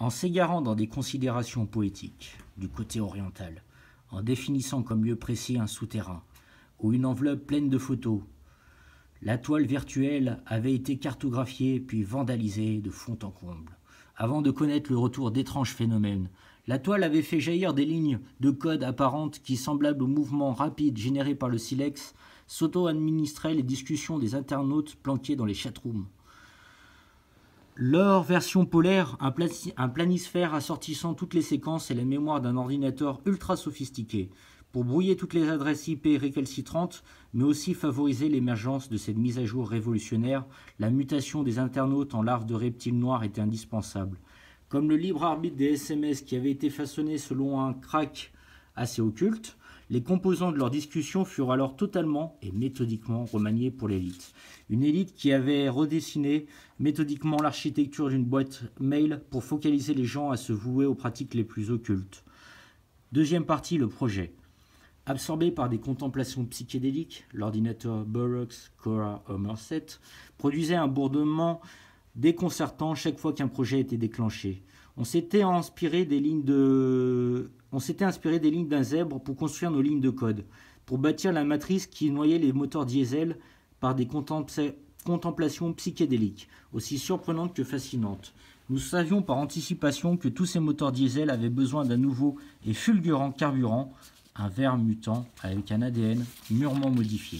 En s'égarant dans des considérations poétiques du côté oriental, en définissant comme lieu précis un souterrain ou une enveloppe pleine de photos, la toile virtuelle avait été cartographiée puis vandalisée de fond en comble. Avant de connaître le retour d'étranges phénomènes, la toile avait fait jaillir des lignes de code apparentes qui, semblables au mouvement rapide généré par le silex, s'auto-administraient les discussions des internautes planqués dans les chatrooms. Leur version polaire, un planisphère assortissant toutes les séquences et la mémoire d'un ordinateur ultra sophistiqué, pour brouiller toutes les adresses IP récalcitrantes, mais aussi favoriser l'émergence de cette mise à jour révolutionnaire, la mutation des internautes en larves de reptiles noirs était indispensable. Comme le libre arbitre des SMS qui avait été façonné selon un crack assez occulte, les composants de leur discussion furent alors totalement et méthodiquement remaniés pour l'élite. Une élite qui avait redessiné méthodiquement l'architecture d'une boîte mail pour focaliser les gens à se vouer aux pratiques les plus occultes. Deuxième partie, le projet. Absorbé par des contemplations psychédéliques, l'ordinateur Burroughs Cora Homer 7 produisait un bourdonnement déconcertant chaque fois qu'un projet était déclenché. On s'était inspiré des lignes d'un zèbre pour construire nos lignes de code, pour bâtir la matrice qui noyait les moteurs diesel par des contemplations psychédéliques, aussi surprenantes que fascinantes. Nous savions par anticipation que tous ces moteurs diesel avaient besoin d'un nouveau et fulgurant carburant, un ver mutant avec un ADN mûrement modifié.